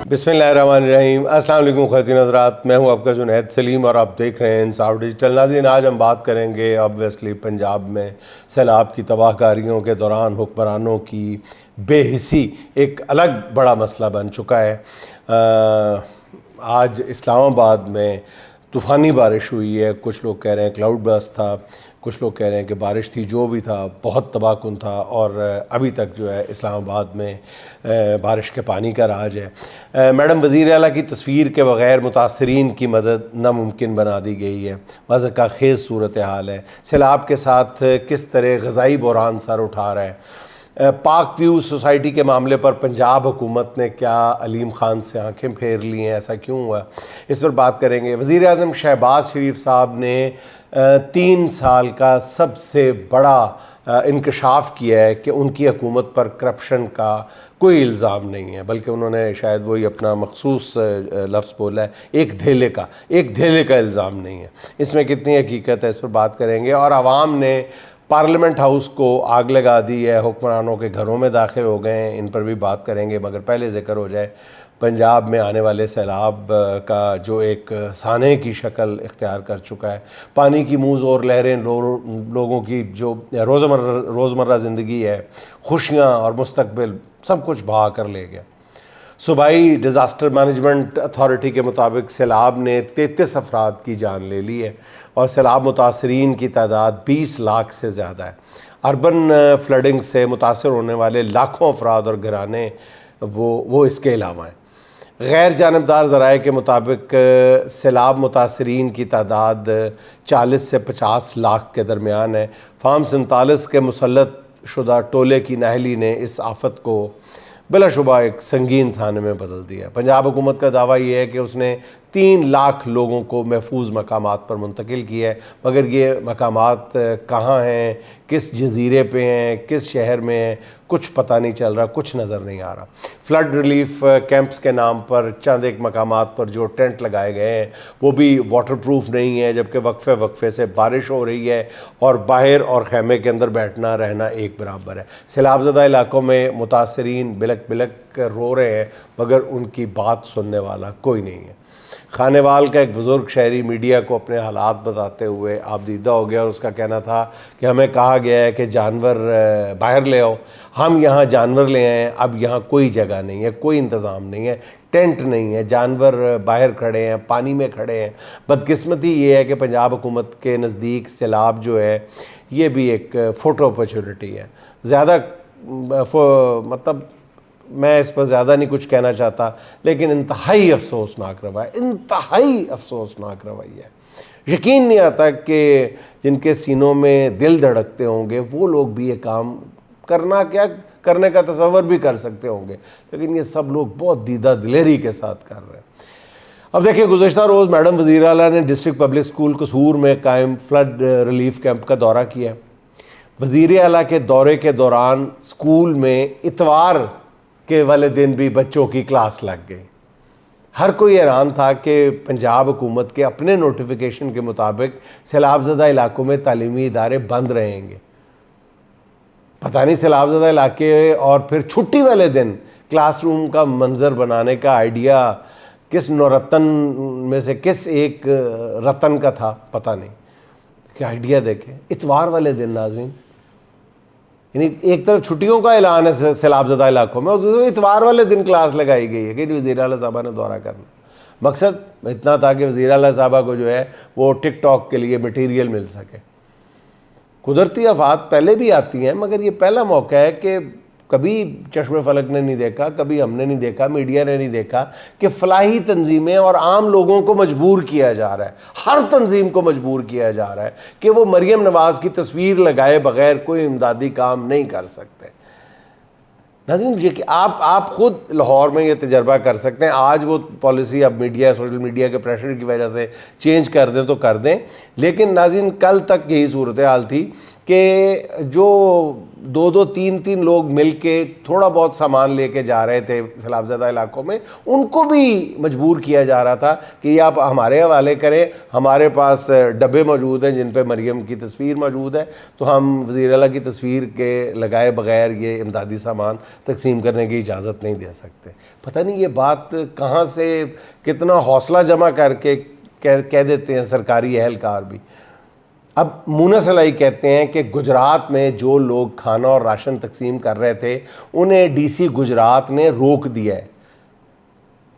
بسم اللہ الرحمن الرحیم۔ السلام علیکم خواتین حضرات، میں ہوں آپ کا جنید سلیم اور آپ دیکھ رہے ہیں انصاف ڈیجیٹل۔ ناظرین، آج ہم بات کریں گے آبویسلی پنجاب میں سیلاب کی تباہ کاریوں کے دوران حکمرانوں کی بے حسی ایک الگ بڑا مسئلہ بن چکا ہے۔ آج اسلام آباد میں طوفانی بارش ہوئی ہے، کچھ لوگ کہہ رہے ہیں کلاؤڈ برسٹ تھا، کچھ لوگ کہہ رہے ہیں کہ بارش تھی، جو بھی تھا بہت تباہ کن تھا، اور ابھی تک جو ہے اسلام آباد میں بارش کے پانی کا راج ہے۔ میڈم وزیر اعلیٰ کی تصویر کے بغیر متاثرین کی مدد ناممکن بنا دی گئی ہے۔ مضحکہ خیز صورتحال ہے۔ سیلاب کے ساتھ کس طرح غذائی بحران سر اٹھا رہا ہے۔ پاک ویو سوسائٹی کے معاملے پر پنجاب حکومت نے کیا علیم خان سے آنکھیں پھیر لی ہیں، ایسا کیوں ہوا، اس پر بات کریں گے۔ وزیر اعظم شہباز شریف صاحب نے 3 سال کا سب سے بڑا انکشاف کیا ہے کہ ان کی حکومت پر کرپشن کا کوئی الزام نہیں ہے، بلکہ انہوں نے شاید وہی اپنا مخصوص لفظ بولا ہے، ایک دھیلے کا الزام نہیں ہے۔ اس میں کتنی حقیقت ہے، اس پر بات کریں گے۔ اور عوام نے پارلیمنٹ ہاؤس کو آگ لگا دی ہے، حکمرانوں کے گھروں میں داخل ہو گئے ہیں، ان پر بھی بات کریں گے۔ مگر پہلے ذکر ہو جائے پنجاب میں آنے والے سیلاب کا جو ایک سانحے کی شکل اختیار کر چکا ہے۔ پانی کی منہ زور لہریں لوگوں کی جو روزمرہ زندگی ہے، خوشیاں اور مستقبل، سب کچھ بہا کر لے گیا۔ صوبائی ڈیزاسٹر مینجمنٹ اتھارٹی کے مطابق سیلاب نے 33 افراد کی جان لے لی ہے اور سیلاب متاثرین کی تعداد 20 لاکھ سے زیادہ ہے۔ اربن فلڈنگ سے متاثر ہونے والے لاکھوں افراد اور گھرانے وہ اس کے علاوہ ہیں۔ غیر جانبدار ذرائع کے مطابق سیلاب متاثرین کی تعداد 40 سے 50 لاکھ کے درمیان ہے۔ فارم 47 کے مسلط شدہ ٹولے کی نااہلی نے اس آفت کو بلا شبہ ایک سنگین سانحے میں بدل دیا۔ پنجاب حکومت کا دعویٰ یہ ہے کہ اس نے 3 لاکھ لوگوں کو محفوظ مقامات پر منتقل کیا ہے، مگر یہ مقامات کہاں ہیں، کس جزیرے پہ ہیں، کس شہر میں ہیں، کچھ پتہ نہیں چل رہا، کچھ نظر نہیں آ رہا۔ فلڈ ریلیف کیمپس کے نام پر چند ایک مقامات پر جو ٹینٹ لگائے گئے ہیں وہ بھی واٹر پروف نہیں ہے، جبکہ وقفے سے بارش ہو رہی ہے اور باہر اور خیمے کے اندر بیٹھنا رہنا ایک برابر ہے۔ سیلاب زدہ علاقوں میں متاثرین بلک بلک رو رہے ہیں، مگر ان کی بات سننے والا کوئی نہیں ہے۔ خانیوال کا ایک بزرگ شہری میڈیا کو اپنے حالات بتاتے ہوئے آپ دیدہ ہو گیا، اور اس کا کہنا تھا کہ ہمیں کہا گیا ہے کہ جانور باہر لے آؤ، ہم یہاں جانور لے آئے ہیں، اب یہاں کوئی جگہ نہیں ہے، کوئی انتظام نہیں ہے، ٹینٹ نہیں ہے، جانور باہر کھڑے ہیں، پانی میں کھڑے ہیں۔ بدقسمتی یہ ہے کہ پنجاب حکومت کے نزدیک سیلاب جو ہے یہ بھی ایک فوٹو اپرچونٹی ہے۔ زیادہ مطلب میں اس پر زیادہ نہیں کچھ کہنا چاہتا، لیکن انتہائی افسوسناک رویہ ہے۔ یقین نہیں آتا کہ جن کے سینوں میں دل دھڑکتے ہوں گے وہ لوگ بھی یہ کام کرنے کا تصور بھی کر سکتے ہوں گے، لیکن یہ سب لوگ بہت دیدہ دلیری کے ساتھ کر رہے ہیں۔ اب دیکھیں، گزشتہ روز میڈم وزیر اعلیٰ نے ڈسٹرکٹ پبلک اسکول قصور میں قائم فلڈ ریلیف کیمپ کا دورہ کیا۔ وزیر اعلیٰ کے دورے کے دوران اسکول میں اتوار کے والے دن بھی بچوں کی کلاس لگ گئی۔ ہر کوئی حیران تھا کہ پنجاب حکومت کے اپنے نوٹیفیکیشن کے مطابق سیلاب زدہ علاقوں میں تعلیمی ادارے بند رہیں گے۔ پتہ نہیں سیلاب زدہ علاقے اور پھر چھٹی والے دن کلاس روم کا منظر بنانے کا آئیڈیا کس نورتن میں سے کس ایک رتن کا تھا، پتہ نہیں کہ آئیڈیا دیکھیں اتوار والے دن۔ ناظرین، یعنی ایک طرف چھٹیوں کا اعلان ہے سیلاب زدہ علاقوں میں، اور دوسرے اتوار والے دن کلاس لگائی گئی ہے کہ وزیر اعلیٰ صاحبہ نے دورہ کرنا۔ مقصد اتنا تھا کہ وزیر اعلیٰ صاحبہ کو جو ہے وہ ٹک ٹاک کے لیے مٹیریل مل سکے۔ قدرتی آفات پہلے بھی آتی ہیں، مگر یہ پہلا موقع ہے کہ کبھی چشم فلک نے نہیں دیکھا، کبھی ہم نے نہیں دیکھا، میڈیا نے نہیں دیکھا کہ فلاحی تنظیمیں اور عام لوگوں کو مجبور کیا جا رہا ہے، ہر تنظیم کو مجبور کیا جا رہا ہے کہ وہ مریم نواز کی تصویر لگائے بغیر کوئی امدادی کام نہیں کر سکتے۔ ناظرین، یہ کہ آپ خود لاہور میں یہ تجربہ کر سکتے ہیں۔ آج وہ پالیسی اب میڈیا، سوشل میڈیا کے پریشر کی وجہ سے چینج کر دیں تو کر دیں، لیکن ناظرین کل تک یہی صورتحال تھی کہ جو دو دو تین تین لوگ مل کے تھوڑا بہت سامان لے کے جا رہے تھے سیلاب زدہ علاقوں میں، ان کو بھی مجبور کیا جا رہا تھا کہ یہ آپ ہمارے حوالے کریں، ہمارے پاس ڈبے موجود ہیں جن پہ مریم کی تصویر موجود ہے، تو ہم وزیر اعلیٰ کی تصویر کے لگائے بغیر یہ امدادی سامان تقسیم کرنے کی اجازت نہیں دے سکتے۔ پتہ نہیں یہ بات کہاں سے کتنا حوصلہ جمع کر کے کہہ دیتے ہیں سرکاری اہلکار بھی۔ اب مونا سلائی کہتے ہیں کہ گجرات میں جو لوگ کھانا اور راشن تقسیم کر رہے تھے انہیں ڈی سی گجرات نے روک دیا ہے۔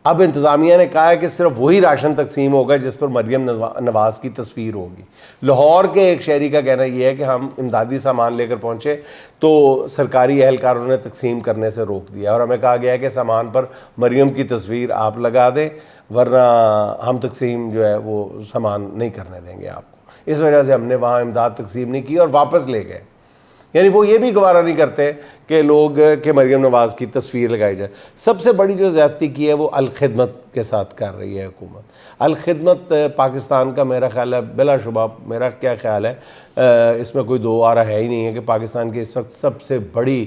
اب انتظامیہ نے کہا ہے کہ صرف وہی راشن تقسیم ہوگا جس پر مریم نواز کی تصویر ہوگی۔ لاہور کے ایک شہری کا کہنا یہ ہے کہ ہم امدادی سامان لے کر پہنچے تو سرکاری اہلکاروں نے تقسیم کرنے سے روک دیا، اور ہمیں کہا گیا ہے کہ سامان پر مریم کی تصویر آپ لگا دیں ورنہ ہم تقسیم جو ہے وہ سامان نہیں کرنے دیں گے آپ کو۔ اس وجہ سے ہم نے وہاں امداد تقسیم نہیں کی اور واپس لے گئے۔ یعنی وہ یہ بھی گوارا نہیں کرتے کہ لوگ کہ مریم نواز کی تصویر لگائی جائے۔ سب سے بڑی جو زیادتی کی ہے وہ الخدمت کے ساتھ کر رہی ہے حکومت۔ الخدمت پاکستان کا میرا خیال ہے، بلا شبہ میرا کیا خیال ہے، اس میں کوئی دو آرہ ہے ہی نہیں ہے کہ پاکستان کی اس وقت سب سے بڑی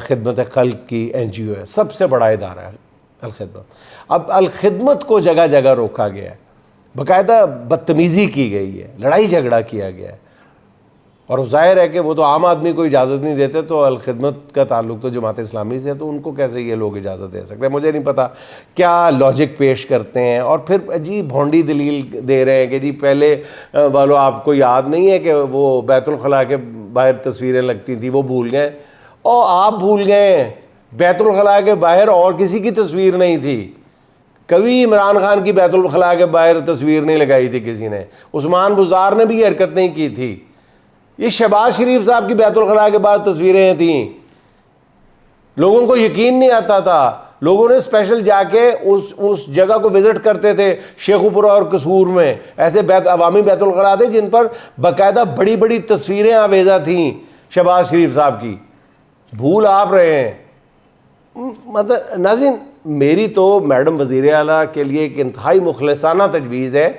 خدمت خلق کی این جی او ہے، سب سے بڑا ادارہ ہے الخدمت۔ اب الخدمت کو جگہ جگہ روکا گیا ہے، باقاعدہ بدتمیزی کی گئی ہے، لڑائی جھگڑا کیا گیا ہے، اور ظاہر ہے کہ وہ تو عام آدمی کو اجازت نہیں دیتے، تو الخدمت کا تعلق تو جماعت اسلامی سے ہے، تو ان کو کیسے یہ لوگ اجازت دے سکتے ہیں؟ مجھے نہیں پتا کیا لاجک پیش کرتے ہیں، اور پھر عجیب بھونڈی دلیل دے رہے ہیں کہ جی پہلے والوں آپ کو یاد نہیں ہے کہ وہ بیت الخلاء کے باہر تصویریں لگتی تھیں، وہ بھول گئے؟ اور آپ بھول گئے بیت الخلاء کے باہر اور کسی کی تصویر نہیں تھی، کبھی عمران خان کی بیت الخلاء کے باہر تصویر نہیں لگائی تھی کسی نے، عثمان بزدار نے بھی یہ حرکت نہیں کی تھی، یہ شہباز شریف صاحب کی بیت الخلاء کے بعد تصویریں تھیں، لوگوں کو یقین نہیں آتا تھا، لوگوں نے اسپیشل جا کے اس جگہ کو وزٹ کرتے تھے، شیخوپورہ اور قصور میں ایسے عوامی بیت الخلاء تھے جن پر باقاعدہ بڑی بڑی تصویریں آویزہ تھیں شہباز شریف صاحب کی، بھول آپ رہے ہیں۔ مطلب ناظرین، میری تو میڈم وزیر اعلیٰ کے لیے ایک انتہائی مخلصانہ تجویز ہے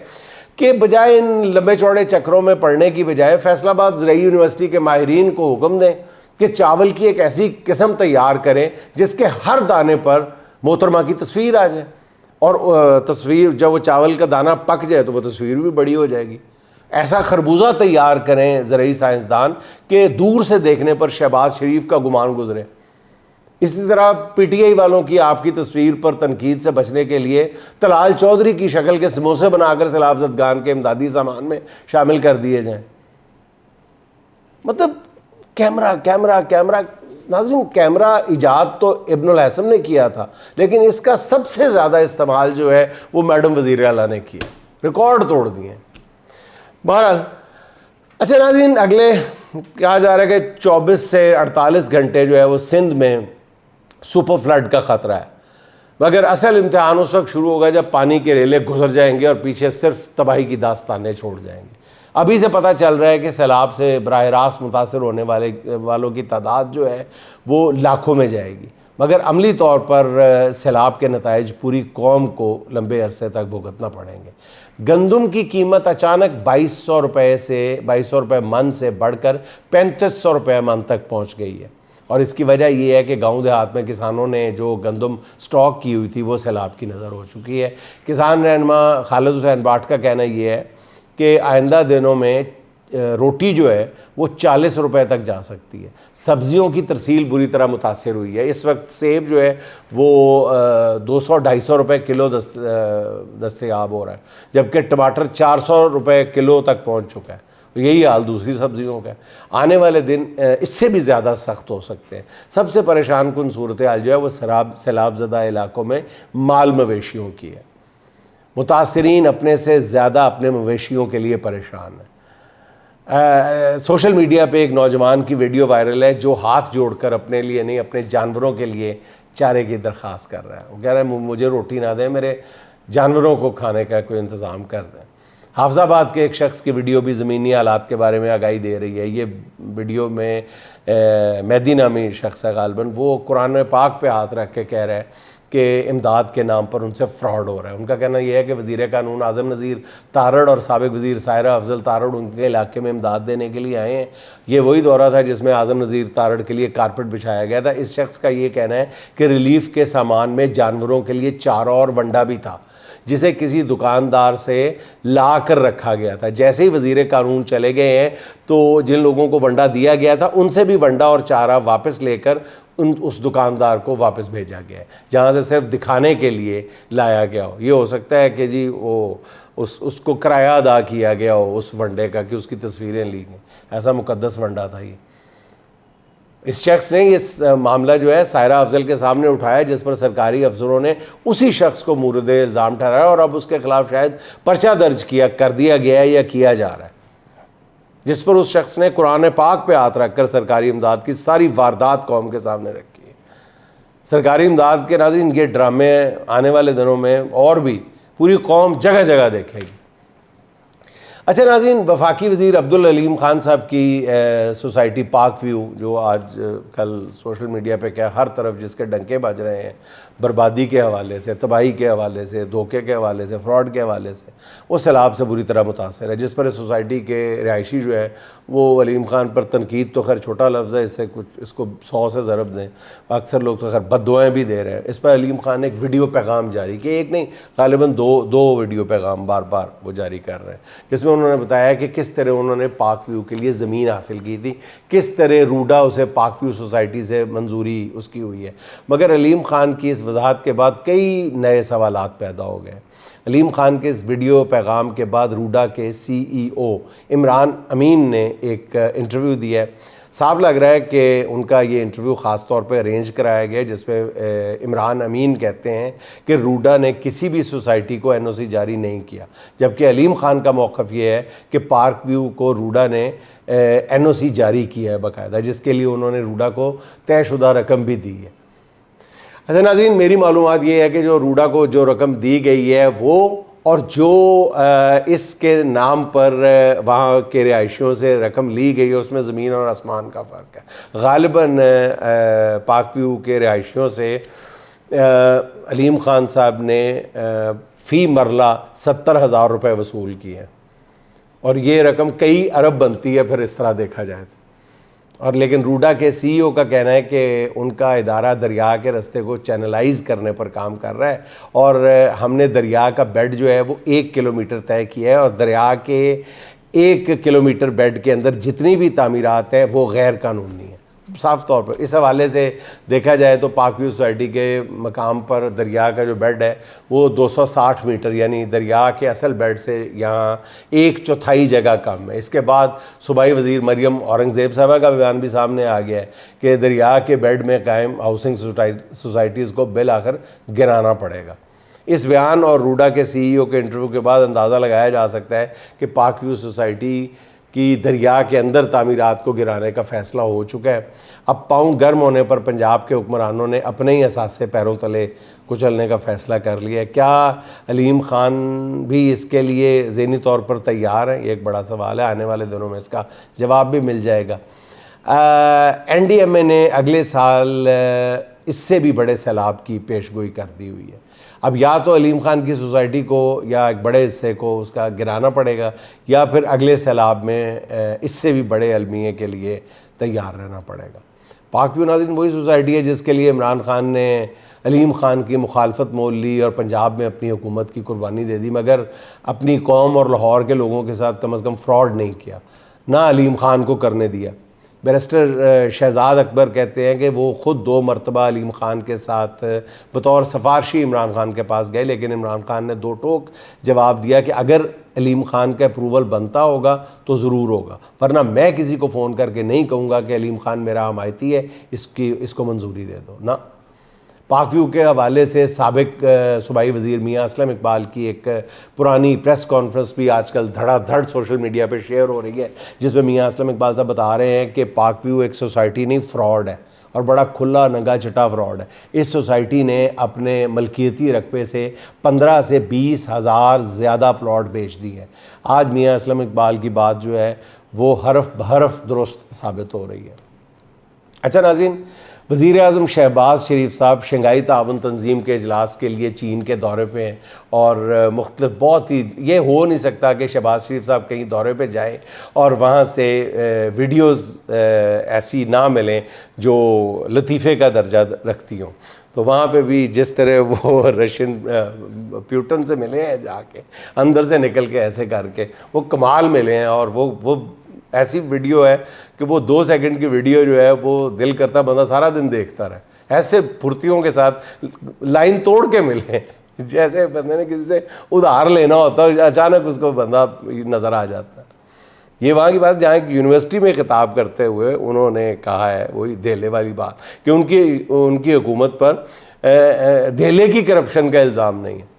کہ بجائے ان لمبے چوڑے چکروں میں پڑھنے کی بجائے فیصل آباد زرعی یونیورسٹی کے ماہرین کو حکم دیں کہ چاول کی ایک ایسی قسم تیار کریں جس کے ہر دانے پر محترمہ کی تصویر آ جائے، اور تصویر جب وہ چاول کا دانہ پک جائے تو وہ تصویر بھی بڑی ہو جائے گی۔ ایسا خربوزہ تیار کریں زرعی سائنسدان کہ دور سے دیکھنے پر شہباز شریف کا گمان گزرے۔ اسی طرح پی ٹی آئی والوں کی آپ کی تصویر پر تنقید سے بچنے کے لیے طلال چودھری کی شکل کے سموسے بنا کر سیلاب زدگان کے امدادی سامان میں شامل کر دیے جائیں۔ مطلب کیمرہ کیمرہ کیمرہ، ناظرین کیمرہ ایجاد تو ابن الحسن نے کیا تھا، لیکن اس کا سب سے زیادہ استعمال جو ہے وہ میڈم وزیر اعلیٰ نے کیا، ریکارڈ توڑ دیے۔ بہرحال اچھا ناظرین، اگلے کہا جا رہا ہے کہ 24 سے 48 گھنٹے جو ہے وہ سندھ میں سپر فلڈ کا خطرہ ہے، مگر اصل امتحان اس وقت شروع ہوگا جب پانی کے ریلے گزر جائیں گے اور پیچھے صرف تباہی کی داستانیں چھوڑ جائیں گے۔ ابھی سے پتہ چل رہا ہے کہ سیلاب سے براہ راست متاثر ہونے والوں کی تعداد جو ہے وہ لاکھوں میں جائے گی، مگر عملی طور پر سیلاب کے نتائج پوری قوم کو لمبے عرصے تک بھگتنا پڑیں گے۔ گندم کی قیمت اچانک 2200 روپے من سے بڑھ کر 3500 روپے من تک پہنچ گئی ہے، اور اس کی وجہ یہ ہے کہ گاؤں دیہات میں کسانوں نے جو گندم سٹاک کی ہوئی تھی وہ سیلاب کی نظر ہو چکی ہے۔ کسان رہنما خالد حسین باٹ کا کہنا یہ ہے کہ آئندہ دنوں میں روٹی جو ہے وہ 40 روپے تک جا سکتی ہے۔ سبزیوں کی ترسیل بری طرح متاثر ہوئی ہے، اس وقت سیب جو ہے وہ 200-250 روپے کلو دستیاب ہو رہا ہے، جبکہ ٹماٹر 400 روپے کلو تک پہنچ چکا ہے۔ یہی حال دوسری سبزیوں کا ہے۔ آنے والے دن اس سے بھی زیادہ سخت ہو سکتے ہیں۔ سب سے پریشان کن صورتحال جو ہے وہ سیلاب زدہ علاقوں میں مال مویشیوں کی ہے۔ متاثرین اپنے سے زیادہ اپنے مویشیوں کے لیے پریشان ہیں۔ سوشل میڈیا پہ ایک نوجوان کی ویڈیو وائرل ہے جو ہاتھ جوڑ کر اپنے لیے نہیں اپنے جانوروں کے لیے چارے کی درخواست کر رہا ہے۔ وہ کہہ رہا ہے مجھے روٹی نہ دیں، میرے جانوروں کو کھانے کا کوئی انتظام کر دیں۔ حافظ آباد کے ایک شخص کی ویڈیو بھی زمینی حالات کے بارے میں آگاہی دے رہی ہے۔ یہ ویڈیو میں مہدی نامی شخص ہے غالباً، وہ قرآن پاک پہ ہاتھ رکھ کے کہہ رہا ہے کہ امداد کے نام پر ان سے فراڈ ہو رہا ہے۔ ان کا کہنا یہ ہے کہ وزیر قانون اعظم نذیر تارڑ اور سابق وزیر سائرہ افضل تارڑ ان کے علاقے میں امداد دینے کے لیے آئے ہیں۔ یہ وہی دورہ تھا جس میں اعظم نذیر تارڑ کے لیے کارپیٹ بچھایا گیا تھا۔ اس شخص کا یہ کہنا ہے کہ ریلیف کے سامان میں جانوروں کے لیے چارہ اور ونڈا بھی تھا، جسے کسی دکاندار سے لا کر رکھا گیا تھا۔ جیسے ہی وزیر قانون چلے گئے ہیں تو جن لوگوں کو ونڈا دیا گیا تھا ان سے بھی ونڈا اور چارہ واپس لے کر اس دکاندار کو واپس بھیجا گیا ہے، جہاں سے صرف دکھانے کے لیے لایا گیا ہو۔ یہ ہو سکتا ہے کہ جی وہ اس کو کرایہ ادا کیا گیا ہو اس ونڈے کا، کہ اس کی تصویریں لی گئیں، ایسا مقدس ونڈا تھا یہ۔ اس شخص نے یہ معاملہ جو ہے سائرہ افضل کے سامنے اٹھایا، جس پر سرکاری افسروں نے اسی شخص کو مورد الزام ٹھہرایا اور اب اس کے خلاف شاید پرچہ درج کر دیا گیا ہے یا کیا جا رہا ہے، جس پر اس شخص نے قرآن پاک پہ ہاتھ رکھ کر سرکاری امداد کی ساری واردات قوم کے سامنے رکھی ہے۔ سرکاری امداد کے ناظرین یہ ڈرامے آنے والے دنوں میں اور بھی پوری قوم جگہ جگہ دیکھے گی۔ اچھا ناظرین، وفاقی وزیر عبدالعلیم خان صاحب کی سوسائٹی پاک ویو، جو آج کل سوشل میڈیا پہ کیا ہر طرف جس کے ڈنکے بج رہے ہیں، بربادی کے حوالے سے، تباہی کے حوالے سے، دھوکے کے حوالے سے، فراڈ کے حوالے سے، وہ سیلاب سے بری طرح متاثر ہے، جس پر اس سوسائٹی کے رہائشی جو ہے وہ علیم خان پر تنقید تو خیر چھوٹا لفظ ہے، اس کو 100 سے ضرب دیں، اکثر لوگ تو خیر بد دعائیں بھی دے رہے ہیں۔ اس پر علیم خان نے ایک ویڈیو پیغام جاری کیا، ایک نہیں غالباً دو ویڈیو پیغام بار بار وہ جاری کر رہے ہیں، جس میں انہوں نے بتایا کہ کس طرح انہوں نے پاک ویو کے لیے زمین حاصل کی تھی، کس طرح روڈا اسے پاک ویو سوسائٹی سے منظوری اس کی ہوئی ہے۔ مگر علیم خان کی اس وضاحت کے بعد کئی نئے سوالات پیدا ہو گئے۔ علیم خان کے اس ویڈیو پیغام کے بعد روڈا کے CEO عمران امین نے ایک انٹرویو دیا ہے۔ صاف لگ رہا ہے کہ ان کا یہ انٹرویو خاص طور پہ ارینج کرایا گیا، جس پہ عمران امین کہتے ہیں کہ روڈا نے کسی بھی سوسائٹی کو NOC جاری نہیں کیا، جبکہ علیم خان کا موقف یہ ہے کہ پارک ویو کو روڈا نے NOC جاری کیا ہے باقاعدہ، جس کے لیے انہوں نے روڈا کو طے شدہ رقم بھی دی ہے۔ اچھا ناظرین، میری معلومات یہ ہے کہ جو روڈا کو جو رقم دی گئی ہے وہ اور جو اس کے نام پر وہاں کے رہائشیوں سے رقم لی گئی ہے، اس میں زمین اور آسمان کا فرق ہے۔ غالباً پاک ویو کے رہائشیوں سے علیم خان صاحب نے فی مرلہ 70,000 روپے وصول کیے ہیں، اور یہ رقم کئی ارب بنتی ہے پھر اس طرح دیکھا جائے تو۔ اور لیکن روڈا کے CEO کا کہنا ہے کہ ان کا ادارہ دریا کے رستے کو چینلائز کرنے پر کام کر رہا ہے، اور ہم نے دریا کا بیڈ جو ہے وہ 1 کلومیٹر طے کیا ہے، اور دریا کے 1 کلومیٹر بیڈ کے اندر جتنی بھی تعمیرات ہیں وہ غیر قانونی ہیں۔ صاف طور پر اس حوالے سے دیکھا جائے تو پاک ویو سوسائٹی کے مقام پر دریا کا جو بیڈ ہے وہ 260 میٹر، یعنی دریا کے اصل بیڈ سے یہاں 1/4 جگہ کم ہے۔ اس کے بعد صوبائی وزیر مریم اورنگزیب صاحبہ کا بیان بھی سامنے آ گیا ہے کہ دریا کے بیڈ میں قائم ہاؤسنگ سوسائٹیز کو بالآخر گرانا پڑے گا۔ اس بیان اور روڈا کے CEO کے انٹرویو کے بعد اندازہ لگایا جا سکتا ہے کہ پاک ویو سوسائٹی کی دریا کے اندر تعمیرات کو گرانے کا فیصلہ ہو چکا ہے۔ اب پاؤں گرم ہونے پر پنجاب کے حکمرانوں نے اپنے ہی اثاثے پیروں تلے کچلنے کا فیصلہ کر لیا ہے۔ کیا علیم خان بھی اس کے لیے ذہنی طور پر تیار ہیں؟ یہ ایک بڑا سوال ہے، آنے والے دنوں میں اس کا جواب بھی مل جائے گا۔ NDMA نے اگلے سال اس سے بھی بڑے سیلاب کی پیشگوئی کر دی ہوئی ہے۔ اب یا تو علیم خان کی سوسائٹی کو یا ایک بڑے حصے کو اس کا گرانا پڑے گا، یا پھر اگلے سیلاب میں اس سے بھی بڑے المیے کے لیے تیار رہنا پڑے گا۔ پاک ویو ناظرین وہی سوسائٹی ہے جس کے لیے عمران خان نے علیم خان کی مخالفت مول لی اور پنجاب میں اپنی حکومت کی قربانی دے دی، مگر اپنی قوم اور لاہور کے لوگوں کے ساتھ کم از کم فراڈ نہیں کیا، نہ علیم خان کو کرنے دیا۔ بیرسٹر شہزاد اکبر کہتے ہیں کہ وہ خود 2 مرتبہ علیم خان کے ساتھ بطور سفارشی عمران خان کے پاس گئے، لیکن عمران خان نے 2 ٹوک جواب دیا کہ اگر علیم خان کا اپروول بنتا ہوگا تو ضرور ہوگا، ورنہ میں کسی کو فون کر کے نہیں کہوں گا کہ علیم خان میرا حمایتی ہے، اس کو منظوری دے دو۔ نہ پاک ویو کے حوالے سے سابق صوبائی وزیر میاں اسلم اقبال کی ایک پرانی پریس کانفرنس بھی آج کل دھڑا دھڑ سوشل میڈیا پہ شیئر ہو رہی ہے، جس میں میاں اسلم اقبال صاحب بتا رہے ہیں کہ پاک ویو ایک سوسائٹی نہیں، فراڈ ہے، اور بڑا کھلا ننگا چٹا فراڈ ہے۔ اس سوسائٹی نے اپنے ملکیتی رقبے سے 15 سے 20 ہزار زیادہ پلاٹ بیچ دی ہے۔ آج میاں اسلم اقبال کی بات جو ہے وہ حرف بحرف درست ثابت ہو رہی ہے۔ اچھا ناظرین، وزیر اعظم شہباز شریف صاحب شنگھائی تعاون تنظیم کے اجلاس کے لیے چین کے دورے پہ ہیں، اور مختلف بہت ہی یہ ہو نہیں سکتا کہ شہباز شریف صاحب کہیں دورے پہ جائیں اور وہاں سے ویڈیوز ایسی نہ ملیں جو لطیفے کا درجہ رکھتی ہوں. تو وہاں پہ بھی جس طرح وہ رشین پیوٹن سے ملے ہیں جا کے اندر سے نکل کے ایسے کر کے وہ کمال ملے ہیں، اور وہ ایسی ویڈیو ہے کہ وہ 2 سیکنڈ کی ویڈیو جو ہے وہ دل کرتا بندہ سارا دن دیکھتا رہے. ایسے پھرتیوں کے ساتھ لائن توڑ کے ملے جیسے بندے نے کسی سے ادھار لینا ہوتا ہے، اچانک اس کو بندہ نظر آ جاتا ہے. یہ وہاں کی بات جہاں یونیورسٹی میں خطاب کرتے ہوئے انہوں نے کہا ہے، وہی دھیلے والی بات کہ ان کی حکومت پر دھیلے کی کرپشن کا الزام نہیں ہے.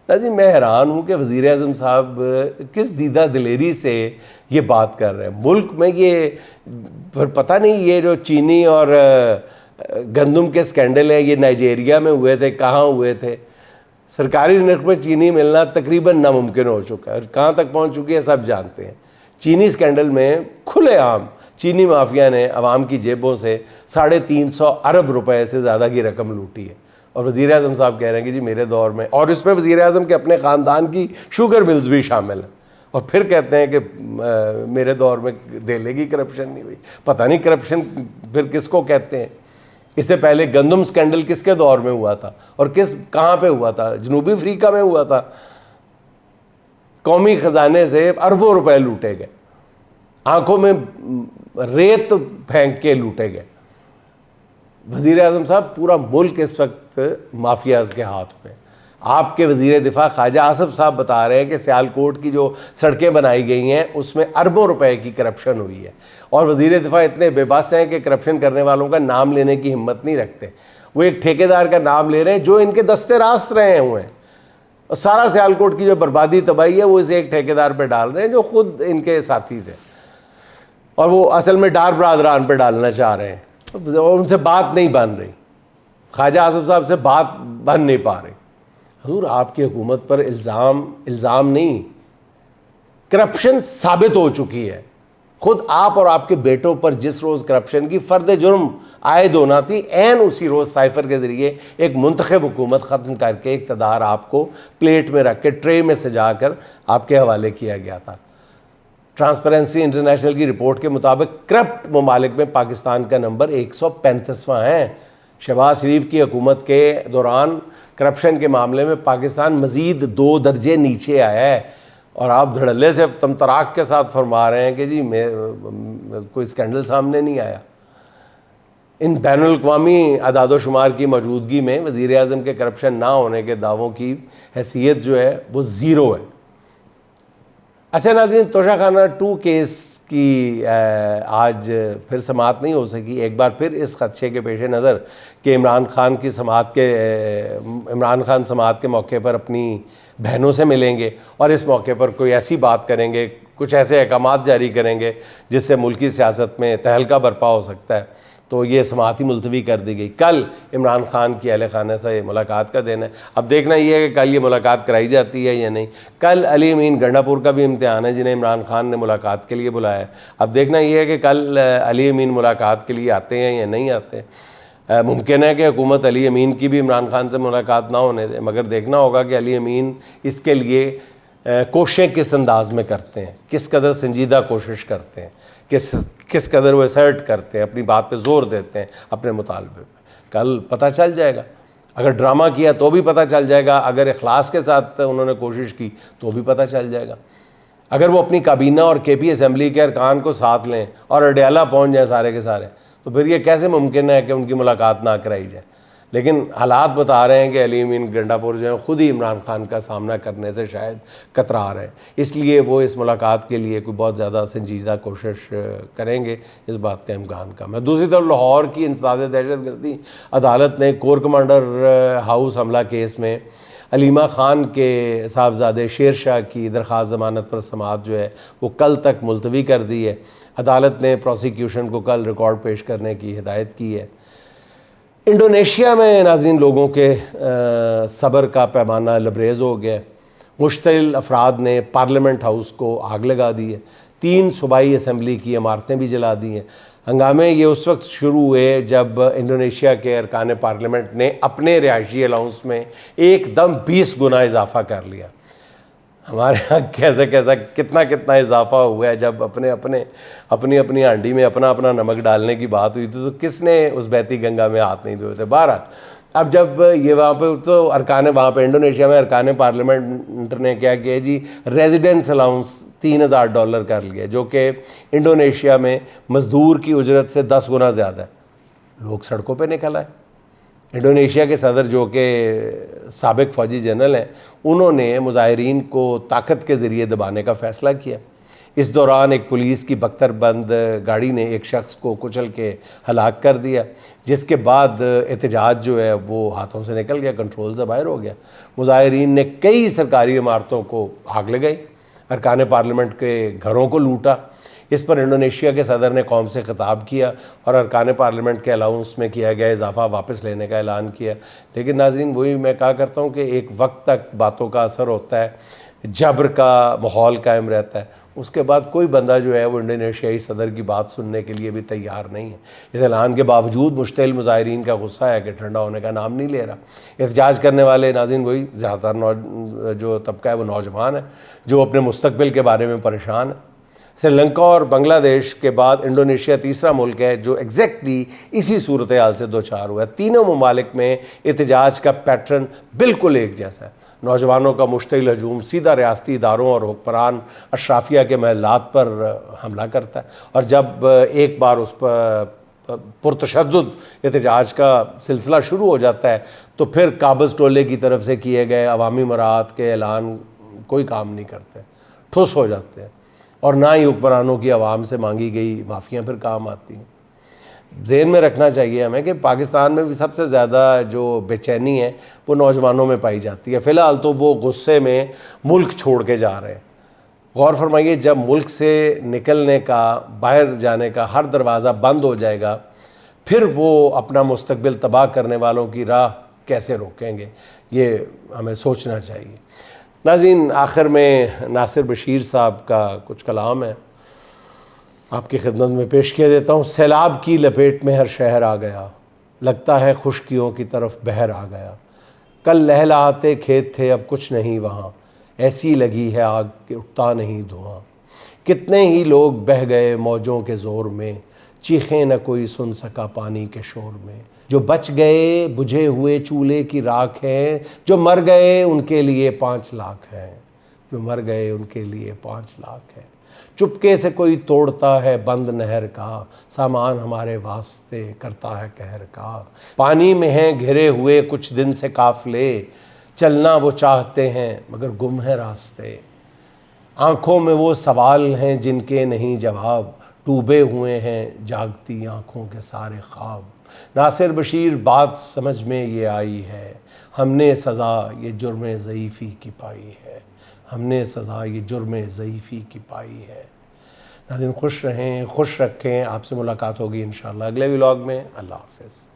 جی میں حیران ہوں کہ وزیر اعظم صاحب کس دیدہ دلیری سے یہ بات کر رہے ہیں. ملک میں یہ پتہ نہیں یہ جو چینی اور گندم کے سکینڈل ہیں یہ نائجیریا میں ہوئے تھے، کہاں ہوئے تھے. سرکاری نرخ میں چینی ملنا تقریباً ناممکن ہو چکا ہے، اور کہاں تک پہنچ چکی ہے سب جانتے ہیں. چینی سکینڈل میں کھلے عام چینی مافیا نے عوام کی جیبوں سے 350 ارب روپے سے زیادہ کی رقم لوٹی ہے. اور وزیر اعظم صاحب کہہ رہے ہیں کہ جی میرے دور میں، اور اس میں وزیر اعظم کے اپنے خاندان کی شوگر ملز بھی شامل ہیں، اور پھر کہتے ہیں کہ میرے دور میں دھیلے کی کرپشن نہیں ہوئی. پتہ نہیں کرپشن پھر کس کو کہتے ہیں. اس سے پہلے گندم سکینڈل کس کے دور میں ہوا تھا اور کہاں پہ ہوا تھا؟ جنوبی افریقہ میں ہوا تھا. قومی خزانے سے اربوں روپے لوٹے گئے، آنکھوں میں ریت پھینک کے لوٹے گئے. وزیر اعظم صاحب پورا ملک اس وقت مافیاز کے ہاتھ میں. آپ کے وزیر دفاع خواجہ آصف صاحب بتا رہے ہیں کہ سیالکوٹ کی جو سڑکیں بنائی گئی ہیں اس میں اربوں روپے کی کرپشن ہوئی ہے، اور وزیر دفاع اتنے بے بس ہیں کہ کرپشن کرنے والوں کا نام لینے کی ہمت نہیں رکھتے. وہ ایک ٹھیکیدار کا نام لے رہے ہیں جو ان کے دستے راست رہے ہوئے ہیں، اور سارا سیالکوٹ کی جو بربادی تباہی ہے وہ اسے ایک ٹھیکیدار پہ ڈال رہے ہیں جو خود ان کے ساتھی تھے، اور وہ اصل میں ڈار برادران پہ ڈالنا چاہ رہے ہیں. ان سے بات نہیں بن رہی، خواجہ آصف صاحب سے بات بن نہیں پا رہی. حضور آپ کی حکومت پر الزام نہیں، کرپشن ثابت ہو چکی ہے. خود آپ اور آپ کے بیٹوں پر جس روز کرپشن کی فرد جرم عائد ہونا تھی، عین اسی روز سائفر کے ذریعے ایک منتخب حکومت ختم کر کے اقتدار آپ کو پلیٹ میں رکھ کے ٹرے میں سجا کر آپ کے حوالے کیا گیا تھا. ٹرانسپیرنسی انٹرنیشنل کی رپورٹ کے مطابق کرپٹ ممالک میں پاکستان کا نمبر 135واں ہے. شہباز شریف کی حکومت کے دوران کرپشن کے معاملے میں پاکستان مزید 2 درجے نیچے آیا ہے، اور آپ دھڑلے سے تمطراق کے ساتھ فرما رہے ہیں کہ جی کوئی اسکینڈل سامنے نہیں آیا. ان بین الاقوامی اعداد و شمار کی موجودگی میں وزیر اعظم کے کرپشن نہ ہونے کے دعووں کی حیثیت جو ہے وہ 0 ہے. اچھا ناظرین، توشہ خانہ 2 کیس کی آج پھر سماعت نہیں ہو سکی. ایک بار پھر اس خدشے کے پیش نظر کہ عمران خان سماعت کے موقع پر اپنی بہنوں سے ملیں گے اور اس موقع پر کوئی ایسی بات کریں گے، کچھ ایسے احکامات جاری کریں گے جس سے ملکی سیاست میں تہلکہ برپا ہو سکتا ہے، تو یہ سماعت ہی ملتوی کر دی گئی. کل عمران خان کی اہل خانہ سے ملاقات کا دن ہے. اب دیکھنا یہ ہے کہ کل یہ ملاقات کرائی جاتی ہے یا نہیں. کل علی امین گنڈا پور کا بھی امتحان ہے جنہیں عمران خان نے ملاقات کے لیے بلایا ہے. اب دیکھنا یہ ہے کہ کل علی امین ملاقات کے لیے آتے ہیں یا نہیں آتے. ممکن ہے کہ حکومت علی امین کی بھی عمران خان سے ملاقات نہ ہونے دے، مگر دیکھنا ہوگا کہ علی امین اس کے لیے کوششیں کس انداز میں کرتے ہیں، کس قدر سنجیدہ کوشش کرتے ہیں، کس قدر وہ اسرٹ کرتے ہیں، اپنی بات پہ زور دیتے ہیں اپنے مطالبے پہ. کل پتہ چل جائے گا. اگر ڈرامہ کیا تو بھی پتہ چل جائے گا، اگر اخلاص کے ساتھ انہوں نے کوشش کی تو بھی پتہ چل جائے گا. اگر وہ اپنی کابینہ اور کے پی اسمبلی کے ارکان کو ساتھ لیں اور اڈیالہ پہنچ جائیں سارے کے سارے، تو پھر یہ کیسے ممکن ہے کہ ان کی ملاقات نہ کرائی جائے. لیکن حالات بتا رہے ہیں کہ علی امین گنڈا پور جو ہیں خود ہی عمران خان کا سامنا کرنے سے شاید کترا رہے ہیں، اس لیے وہ اس ملاقات کے لیے کوئی بہت زیادہ سنجیدہ کوشش کریں گے، اس بات کا امکان کم ہے. دوسری طرف لاہور کی انسداد دہشت گردی عدالت نے کور کمانڈر ہاؤس حملہ کیس میں علیمہ خان کے صاحبزادے شیر شاہ کی درخواست ضمانت پر سماعت جو ہے وہ کل تک ملتوی کر دی ہے. عدالت نے پروسیکیوشن کو کل ریکارڈ پیش کرنے کی ہدایت کی ہے. انڈونیشیا میں ناظرین لوگوں کے صبر کا پیمانہ لبریز ہو گیا. مشتعل افراد نے پارلیمنٹ ہاؤس کو آگ لگا دی ہے. 3 صوبائی اسمبلی کی عمارتیں بھی جلا دی ہیں. ہنگامے یہ اس وقت شروع ہوئے جب انڈونیشیا کے ارکان پارلیمنٹ نے اپنے رہائشی الاؤنس میں ایک دم 20 گنا اضافہ کر لیا. ہمارے یہاں کیسا کتنا اضافہ ہوا ہے. جب اپنی ہانڈی میں اپنا نمک ڈالنے کی بات ہوئی تھی تو کس نے اس بہتی گنگا میں ہاتھ نہیں دھوئے تھے. بہرحال اب جب یہ وہاں پہ تو وہاں پہ انڈونیشیا میں ارکان پارلیمنٹ نے کیا کیا جی, ریزیڈنس الاؤنس $3000 کر لیا, جو کہ انڈونیشیا میں مزدور کی اجرت سے 10 گنا زیادہ ہے. لوگ سڑکوں پہ نکل آئے. انڈونیشیا کے صدر جو کہ سابق فوجی جنرل ہیں, انہوں نے مظاہرین کو طاقت کے ذریعے دبانے کا فیصلہ کیا. اس دوران ایک پولیس کی بختر بند گاڑی نے ایک شخص کو کچل کے ہلاک کر دیا, جس کے بعد احتجاج جو ہے وہ ہاتھوں سے نکل گیا, کنٹرول سے باہر ہو گیا. مظاہرین نے کئی سرکاری عمارتوں کو آگ لگائی, ارکان پارلیمنٹ کے گھروں کو لوٹا. اس پر انڈونیشیا کے صدر نے قوم سے خطاب کیا اور ارکان پارلیمنٹ کے الاؤنس میں کیا گیا اضافہ واپس لینے کا اعلان کیا. لیکن ناظرین, وہی میں کہا کرتا ہوں کہ ایک وقت تک باتوں کا اثر ہوتا ہے, جبر کا ماحول قائم رہتا ہے, اس کے بعد کوئی بندہ جو ہے وہ انڈونیشیائی صدر کی بات سننے کے لیے بھی تیار نہیں ہے. اس اعلان کے باوجود مشتعل مظاہرین کا غصہ ہے کہ ٹھنڈا ہونے کا نام نہیں لے رہا. احتجاج کرنے والے ناظرین وہی زیادہ تر جو طبقہ ہے وہ نوجوان ہے, جو اپنے مستقبل کے بارے میں پریشان ہے. سری لنکا اور بنگلہ دیش کے بعد انڈونیشیا تیسرا ملک ہے جو ایگزیکٹلی اسی صورتحال سے دوچار ہوا ہے. تینوں ممالک میں احتجاج کا پیٹرن بالکل ایک جیسا ہے. نوجوانوں کا مشتعل ہجوم سیدھا ریاستی اداروں اور حکمران اشرافیہ کے محلات پر حملہ کرتا ہے, اور جب ایک بار اس پر پرتشدد احتجاج کا سلسلہ شروع ہو جاتا ہے تو پھر قابض ٹولے کی طرف سے کیے گئے عوامی مراعات کے اعلان کوئی کام نہیں کرتے, ٹھوس ہو جاتے ہیں, اور نہ ہی حکمرانوں کی عوام سے مانگی گئی معافیاں پھر کام آتی ہیں. ذہن میں رکھنا چاہیے ہمیں کہ پاکستان میں بھی سب سے زیادہ جو بے چینی ہے وہ نوجوانوں میں پائی جاتی ہے. فی الحال تو وہ غصے میں ملک چھوڑ کے جا رہے ہیں. غور فرمائیے, جب ملک سے نکلنے کا, باہر جانے کا ہر دروازہ بند ہو جائے گا, پھر وہ اپنا مستقبل تباہ کرنے والوں کی راہ کیسے روکیں گے, یہ ہمیں سوچنا چاہیے. ناظرین, آخر میں ناصر بشیر صاحب کا کچھ کلام ہے, آپ کی خدمت میں پیش کیا دیتا ہوں. سیلاب کی لپیٹ میں ہر شہر آ گیا, لگتا ہے خشکیوں کی طرف بہر آ گیا. کل لہلہاتے کھیت تھے اب کچھ نہیں وہاں, ایسی لگی ہے آگ کہ اٹھتا نہیں دھواں. کتنے ہی لوگ بہہ گئے موجوں کے زور میں, چیخیں نہ کوئی سن سکا پانی کے شور میں. جو بچ گئے بجھے ہوئے چولہے کی راکھ ہیں, جو مر گئے ان کے لیے 5 لاکھ ہیں. جو مر گئے ان کے لیے 5 لاکھ ہیں. چپکے سے کوئی توڑتا ہے بند نہر کا, سامان ہمارے واسطے کرتا ہے قہر کا. پانی میں ہیں گھرے ہوئے کچھ دن سے قافلے, چلنا وہ چاہتے ہیں مگر گم ہے راستے. آنکھوں میں وہ سوال ہیں جن کے نہیں جواب, ڈوبے ہوئے ہیں جاگتی آنکھوں کے سارے خواب. ناصر بشیر, بات سمجھ میں یہ آئی ہے, ہم نے سزا یہ جرم ضعیفی کی پائی ہے. ہم نے سزا یہ جرم ضعیفی کی پائی ہے. ناظرین, خوش رہیں, خوش رکھیں. آپ سے ملاقات ہوگی انشاءاللہ اگلے ولاگ میں. اللہ حافظ.